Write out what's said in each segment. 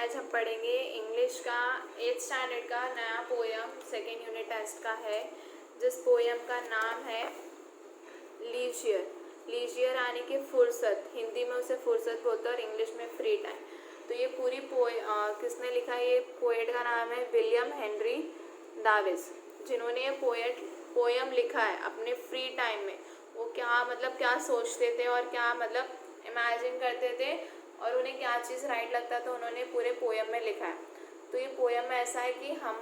आज हम पढ़ेंगे इंग्लिश का 8th स्टैंडर्ड का नया पोयम सेकेंड यूनिट टेस्ट का है, जिस पोयम का नाम है लीजियर। लीजियर यानी कि फुर्सत, हिंदी में उसे फुर्सत बोलते हैं और इंग्लिश में फ्री टाइम। तो ये पूरी किसने लिखा है? ये पोएट का नाम है विलियम हेनरी डाविस, जिन्होंने ये पोयम लिखा है अपने फ्री टाइम में। वो क्या सोचते थे और क्या इमेजिन करते थे और उन्हें क्या चीज़ राइट लगता था, उन्होंने पूरे पोयम में लिखा है। तो ये पोयम में ऐसा है कि हम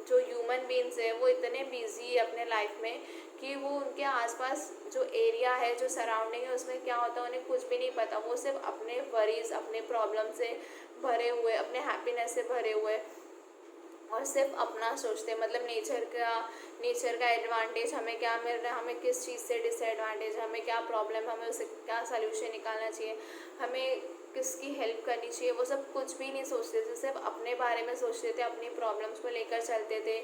जो ह्यूमन बीइंग्स है वो इतने बिजी है अपने लाइफ में कि वो उनके आसपास जो एरिया है, जो सराउंडिंग है, उसमें क्या होता है उन्हें कुछ भी नहीं पता। वो सिर्फ अपने वरीज, अपने प्रॉब्लम से भरे हुए, अपने हैप्पीनेस से भरे हुए और सिर्फ अपना सोचते हैं। नेचर का एडवांटेज हमें क्या मिल रहा है, हमें किस चीज़ से डिसएडवांटेज, हमें क्या प्रॉब्लम, हमें उसे क्या सल्यूशन निकालना चाहिए, हमें किसकी हेल्प करनी चाहिए, वो सब कुछ भी नहीं सोचते थे। सिर्फ अपने बारे में सोचते थे, अपनी प्रॉब्लम्स को लेकर चलते थे,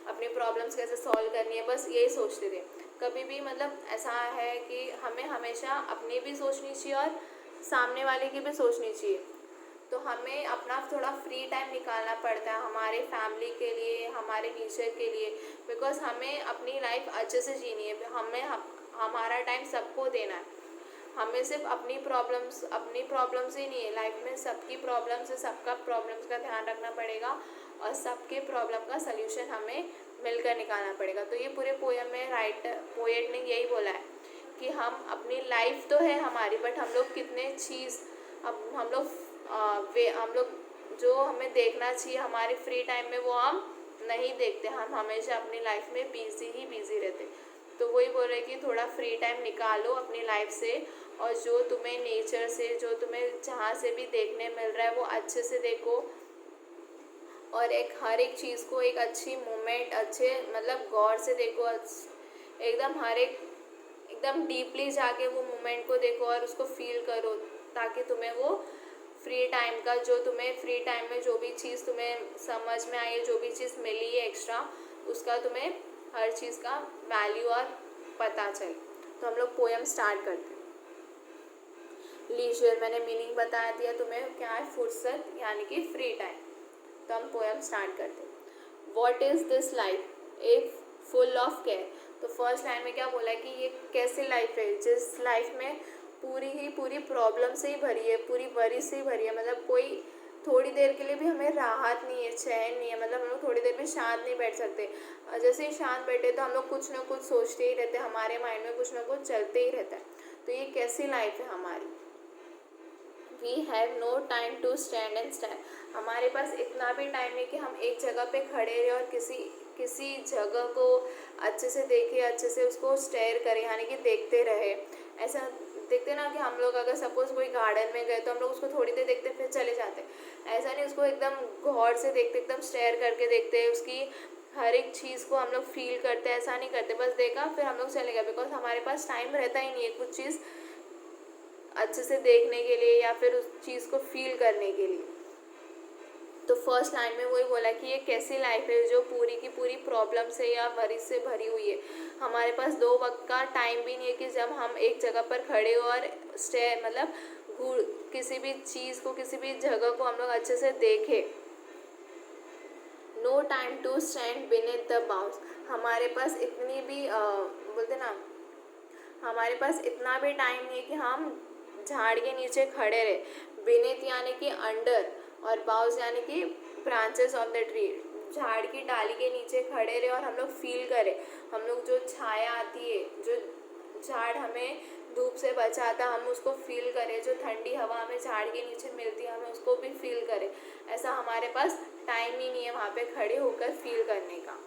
अपनी प्रॉब्लम्स कैसे सॉल्व करनी है, बस यही सोचते थे। कभी भी ऐसा है कि हमें हमेशा अपनी भी सोचनी चाहिए और सामने वाले की भी सोचनी चाहिए। तो हमें अपना थोड़ा फ्री टाइम निकालना पड़ता है हमारे फैमिली के लिए, हमारे नेचर के लिए, बिकॉज हमें अपनी लाइफ अच्छे से जीनी है। हमारा टाइम सबको देना है। हमें सिर्फ अपनी प्रॉब्लम्स ही नहीं है, लाइफ में सबकी प्रॉब्लम्स है, सबका प्रॉब्लम्स का ध्यान रखना पड़ेगा और सबके प्रॉब्लम का सल्यूशन हमें मिलकर निकालना पड़ेगा। तो ये पूरे पोएम में पोएट ने यही बोला है कि हम अपनी लाइफ तो है हमारी, बट हम लोग कितने चीज़ हम लोग जो हमें देखना चाहिए हमारे फ्री टाइम में वो हम नहीं देखते। हम हमेशा अपनी लाइफ में बिजी रहते। तो वही बोल रहे कि थोड़ा फ्री टाइम निकालो अपनी लाइफ से और जो तुम्हें नेचर से, जो तुम्हें जहाँ से भी देखने मिल रहा है वो अच्छे से देखो और हर एक चीज़ को एक अच्छी मोमेंट, अच्छे गौर से देखो, एकदम डीपली जाके वो मोमेंट को देखो और उसको फील करो, ताकि तुम्हें वो फ्री टाइम का, जो तुम्हें फ्री टाइम में जो भी चीज़ तुम्हें समझ में आई है, जो भी चीज़ मिली है एक्स्ट्रा, उसका तुम्हें हर चीज़ का वैल्यू और पता चले। तो हम लोग पोएम स्टार्ट करते हैं। लीजियर, मैंने मीनिंग बता दिया तुम्हें, क्या है? फुर्सत यानी कि फ्री टाइम। तो हम पोएम स्टार्ट करते हैं। What is this life if full of care. तो फर्स्ट लाइन में क्या बोला है कि ये कैसी लाइफ है जिस लाइफ में पूरी प्रॉब्लम से ही भरी है, पूरी वरी से ही भरी है। कोई थोड़ी देर के लिए भी हमें राहत नहीं है, चैन नहीं है। हम लोग थोड़ी देर भी शांत नहीं बैठ सकते। जैसे ही शांत बैठे तो हम लोग कुछ ना कुछ सोचते ही रहते हैं, हमारे माइंड में कुछ ना कुछ चलते ही रहता है। तो ये कैसी लाइफ है हमारी? We have no time to stand and stand. हमारे पास इतना भी टाइम नहीं कि हम एक जगह पे खड़े रहे और किसी जगह को अच्छे से देखें, अच्छे से उसको स्टेयर करें, यानी कि देखते रहे। ऐसा देखते ना कि हम लोग अगर सपोज कोई गार्डन में गए तो हम लोग उसको थोड़ी देर देखते फिर चले जाते। ऐसा नहीं, उसको एकदम गौर से देखते, एकदम स्टेयर करके देखते, उसकी हर एक चीज़ को हम लोग फील करते। ऐसा नहीं करते बस देखा फिर हम लोग चले गए, बिकॉज हमारे पास टाइम रहता ही नहीं है कुछ चीज़ अच्छे से देखने के लिए या फिर उस चीज़ को फील करने के लिए। तो फर्स्ट लाइन में वही बोला कि ये कैसी लाइफ है जो पूरी की पूरी प्रॉब्लम से या वरी से भरी हुई है। हमारे पास 2 वक्त का टाइम भी नहीं है कि जब हम एक जगह पर खड़े हो और किसी भी चीज़ को, किसी भी जगह को हम लोग अच्छे से देखें। No time to stand beneath the bounds. हमारे पास इतनी भी हमारे पास इतना भी टाइम नहीं है कि हम झाड़ के नीचे खड़े रहे। बीनीथ यानी कि अंडर और बाउस यानी कि ब्रांचेस ऑफ द ट्री। झाड़ की डाली के नीचे खड़े रहे और हम लोग फील करें, हम लोग जो छाया आती है, जो झाड़ हमें धूप से बचाता, हम उसको फील करें। जो ठंडी हवा हमें झाड़ के नीचे मिलती है, हमें उसको भी फील करें। ऐसा हमारे पास टाइम ही नहीं है वहाँ पे खड़े होकर फील करने का।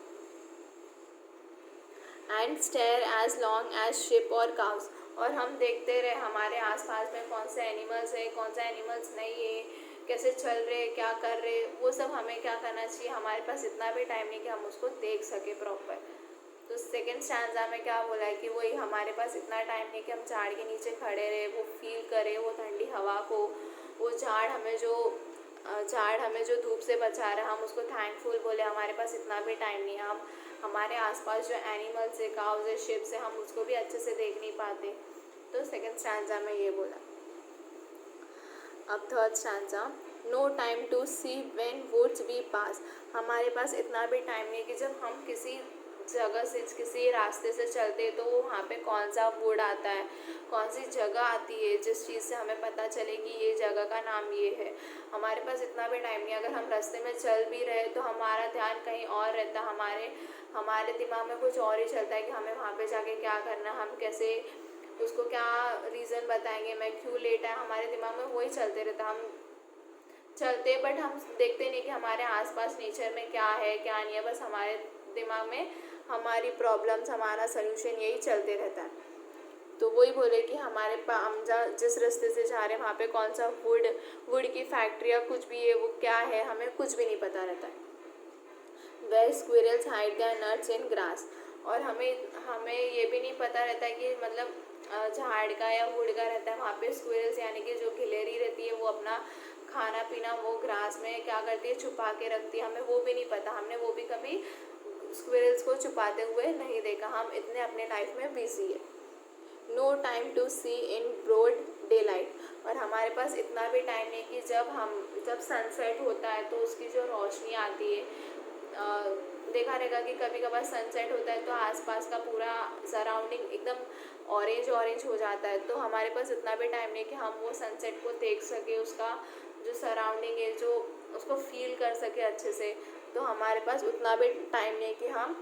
And stare as long as sheep और काउस। और हम देखते रहे हमारे आसपास में कौन से एनिमल्स है, कौन सा एनिमल्स नहीं है, कैसे चल रहे, क्या कर रहे, वो सब हमें क्या करना चाहिए। हमारे पास इतना भी टाइम नहीं कि हम उसको देख सके प्रॉपर। तो सेकेंड स्टैंजा में क्या बोला है कि वही हमारे पास इतना टाइम नहीं कि हम झाड़ के नीचे खड़े रहे, वो फील करें वो ठंडी हवा को, वो झाड़ हमें जो धूप से बचा रहा है, हम उसको थैंकफुल बोले। हमारे पास इतना भी टाइम नहीं है। हम हमारे आसपास जो एनिमल्स है, काउज है, शिप्स है, हम उसको भी अच्छे से देख नहीं पाते। तो सेकेंड स्टैंजा में ये बोला। अब third stanza. No time to see when woods we pass, हमारे पास इतना भी टाइम नहीं है कि जब हम किसी जगह से किसी रास्ते से चलते तो वहाँ पे कौन सा वुड आता है, कौन सी जगह आती है जिस चीज़ से हमें पता चले कि ये जगह का नाम ये है। हमारे पास इतना भी टाइम नहीं। अगर हम रास्ते में चल भी रहे तो हमारा ध्यान कहीं और रहता, हमारे दिमाग में कुछ और ही चलता है कि हमें वहाँ पे जाके क्या करना, हम कैसे उसको क्या रीज़न बताएंगे, मैं क्यों लेट है, हमारे दिमाग में वही चलते रहता। हम चलते बट हम देखते नहीं कि हमारे आसपास नेचर में क्या है क्या नहीं है, बस हमारे दिमाग में हमारी प्रॉब्लम्स, हमारा सल्यूशन यही चलते रहता है। तो वही बोले कि हम जिस रास्ते से जा रहे हैं वहाँ पे कौन सा वुड की फैक्ट्री या कुछ भी है वो क्या है, हमें कुछ भी नहीं पता रहता है। Where squirrels hide their nuts in grass, और हमें ये भी नहीं पता रहता है कि मतलब झाड़ का या वुड का रहता है, वहाँ पे स्क्विरल्स यानी कि जो गिलहरी रहती है वो अपना खाना पीना वो ग्रास में क्या करती है, छुपा के रखती है, हमें वो भी नहीं पता। हमने वो भी कभी स्क्विरल्स को छुपाते हुए नहीं देखा, हम इतने अपने लाइफ में बिजी है। No time to see in broad daylight, और हमारे पास इतना भी टाइम नहीं कि जब सनसेट होता है तो उसकी जो रोशनी आती है, देखा रहेगा कि कभी कभार सनसेट होता है तो आसपास का पूरा सराउंडिंग एकदम ऑरेंज ऑरेंज हो जाता है। तो हमारे पास इतना भी टाइम नहीं कि हम वो सनसेट को देख सके, उसका जो सराउंडिंग है जो उसको फील कर सके अच्छे से। तो हमारे पास उतना भी टाइम नहीं कि हम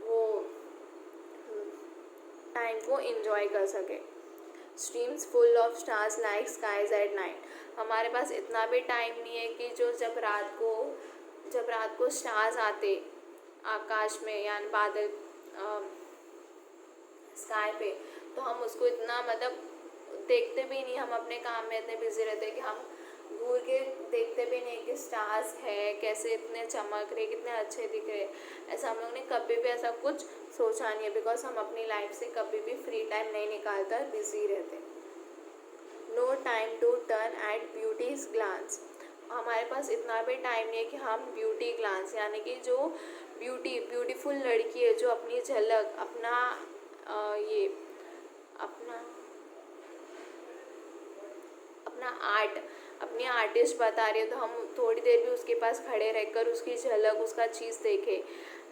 वो टाइम को एंजॉय कर सके। Streams full of stars like skies at night, हमारे पास इतना भी टाइम नहीं है कि जो जब रात को स्टार्स आते आकाश में यानी बादल स्काई पे, तो हम उसको इतना मतलब देखते भी नहीं, हम अपने काम में इतने बिजी रहते हैं कि हम घूर के देखते भी नहीं कि स्टार्स है कैसे इतने चमक रहे, कितने अच्छे दिख रहे। ऐसा हम लोग ने कभी भी ऐसा कुछ सोचा नहीं है, बिकॉज हम अपनी लाइफ से कभी भी फ्री टाइम नहीं निकालकर बिजी रहते। No time to turn at beauty's glance, हमारे पास इतना भी टाइम नहीं है कि हम ब्यूटी ग्लांस यानी कि जो ब्यूटीफुल लड़की है जो अपनी झलक ये अपना आर्ट अपनी आर्टिस्ट बता रही है, तो हम थोड़ी देर भी उसके पास खड़े रहकर उसकी झलक उसका चीज़ देखें।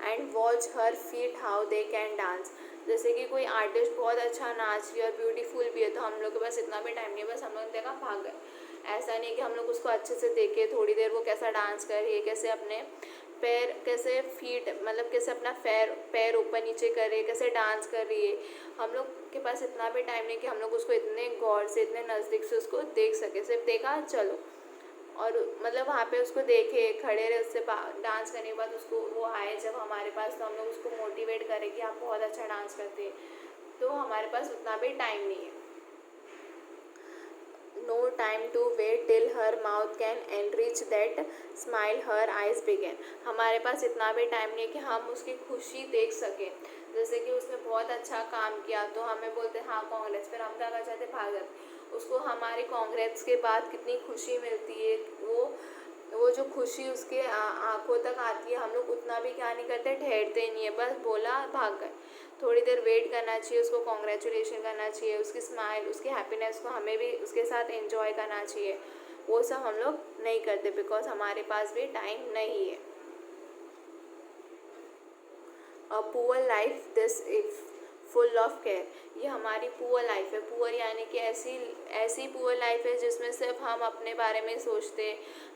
And watch her feet how they can dance, जैसे कि कोई आर्टिस्ट बहुत अच्छा नाच रही है और ब्यूटीफुल भी है, तो हम लोग के पास इतना भी टाइम नहीं है, बस हम लोग देखा भाग गए। ऐसा नहीं कि हम लोग उसको अच्छे से देखें थोड़ी देर वो कैसा डांस कर रही है, कैसे अपने पैर कैसे फीट मतलब कैसे अपना पैर ऊपर नीचे कर रही है, कैसे डांस कर रही है। हम लोग के पास इतना भी टाइम नहीं कि हम लोग उसको इतने गौर से इतने नज़दीक से उसको देख सके, सिर्फ देखा चलो और मतलब वहाँ पे उसको देखे खड़े रहे, उससे डांस करने के बाद उसको वो आए जब हमारे पास, तो हम लोग उसको मोटिवेट करें कि आप बहुत अच्छा डांस करते हैं। तो हमारे पास उतना भी टाइम नहीं है। No time to wait till her mouth can enrich that smile her eyes began, हमारे पास इतना भी टाइम नहीं है कि हम उसकी खुशी देख सकें। जैसे कि उसने बहुत अच्छा काम किया तो हमें बोलते हाँ कांग्रेस, फिर हम क्या कर जाते भाग जाते। उसको हमारे कांग्रेस के बाद कितनी खुशी मिलती है, वो जो खुशी उसके आंखों तक आती है, हम लोग उतना भी क्या नहीं करते, ठहरते नहीं है, बस बोला भाग गए। थोड़ी देर वेट करना चाहिए, उसको कॉन्ग्रेचुलेशन करना चाहिए, उसकी स्माइल उसकी हैप्पीनेस को हमें भी उसके साथ एंजॉय करना चाहिए। वो सब हम लोग नहीं करते बिकॉज हमारे पास भी टाइम नहीं है। A poor life this if full of care, ये हमारी पुअर लाइफ है। पुअर यानी कि ऐसी पुअर लाइफ है जिसमें सिर्फ हम अपने बारे में सोचते,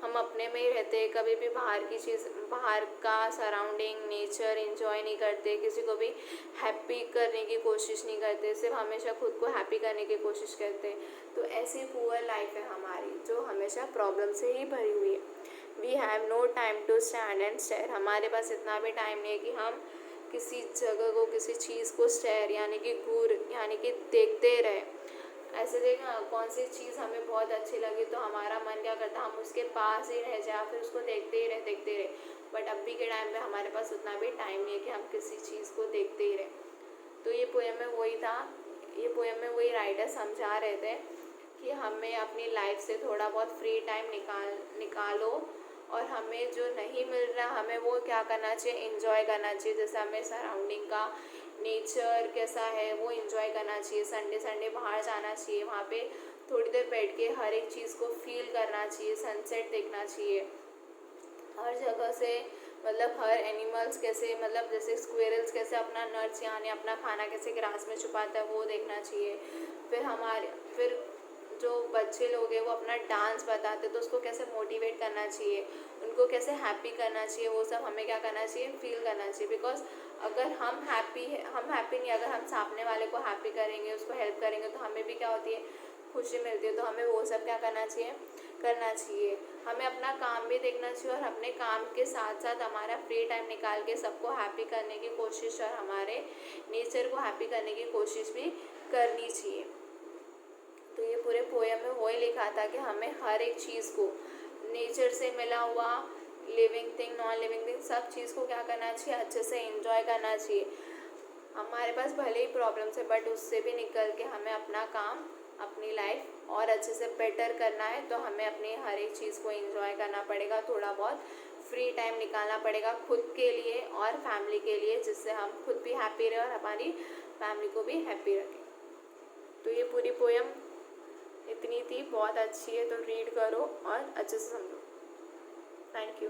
हम अपने में ही रहते, कभी भी बाहर की चीज़ बाहर का सराउंडिंग नेचर एंजॉय नहीं करते, किसी को भी हैप्पी करने की कोशिश नहीं करते, सिर्फ हमेशा खुद को हैप्पी करने की कोशिश करते। तो ऐसी पुअर लाइफ है हमारी जो हमेशा प्रॉब्लम से ही भरी हुई है। We have no time to stand and stare, हमारे पास इतना भी टाइम नहीं है कि हम किसी जगह को किसी चीज़ को स्टेयर यानी कि घूर यानी कि देखते रहे। ऐसे देखना कौन सी चीज़ हमें बहुत अच्छी लगी तो हमारा मन क्या करता हम उसके पास ही रह जाए, फिर उसको देखते ही रहे। बट अभी के टाइम पे हमारे पास उतना भी टाइम नहीं है कि हम किसी चीज़ को देखते ही रहें। तो ये पोएम में वही था, ये पोएम में वही राइटर समझा रहे थे कि हमें अपनी लाइफ से थोड़ा बहुत फ्री टाइम निकालो और हमें जो नहीं मिल रहा हमें वो क्या करना चाहिए, एंजॉय करना चाहिए। जैसे हमें सराउंडिंग का नेचर कैसा है वो एंजॉय करना चाहिए, संडे बाहर जाना चाहिए, वहाँ पे थोड़ी देर बैठ के हर एक चीज़ को फील करना चाहिए, सनसेट देखना चाहिए हर जगह से। मतलब हर एनिमल्स कैसे, मतलब जैसे स्क्वेरल्स कैसे अपना नट्स यानी अपना खाना कैसे ग्रास में छुपाता है वो देखना चाहिए। फिर जो बच्चे लोग हैं वो अपना डांस बताते तो उसको कैसे मोटिवेट करना चाहिए, उनको कैसे हैप्पी करना चाहिए, वो सब हमें क्या करना चाहिए, फील करना चाहिए। बिकॉज अगर हम हैप्पी नहीं, अगर हम सामने वाले को हैप्पी करेंगे, उसको हेल्प करेंगे तो हमें भी क्या होती है, खुशी मिलती है। तो हमें वो सब क्या करना चाहिए, करना चाहिए। हमें अपना काम भी देखना चाहिए और अपने काम के साथ साथ हमारा फ्री टाइम निकाल के सबको हैप्पी करने की कोशिश और हमारे नेचर को हैप्पी करने की कोशिश भी करनी चाहिए। तो ये पूरे पोएम में वही लिखा था कि हमें हर एक चीज़ को, नेचर से मिला हुआ living thing, non living thing, सब चीज़ को क्या करना चाहिए, अच्छे से एंजॉय करना चाहिए। हमारे पास भले ही प्रॉब्लम्स है बट उससे भी निकल के हमें अपना काम, अपनी लाइफ और अच्छे से बेटर करना है। तो हमें अपनी हर एक चीज़ को एंजॉय करना पड़ेगा, थोड़ा बहुत फ्री टाइम निकालना पड़ेगा खुद के लिए और फैमिली के लिए, जिससे हम खुद भी हैप्पी रहे और हमारी फैमिली को भी हैप्पी रखें। तो ये पूरी पोएम इतनी थी, बहुत अच्छी है, तो रीड करो और अच्छे से समझो। Thank you.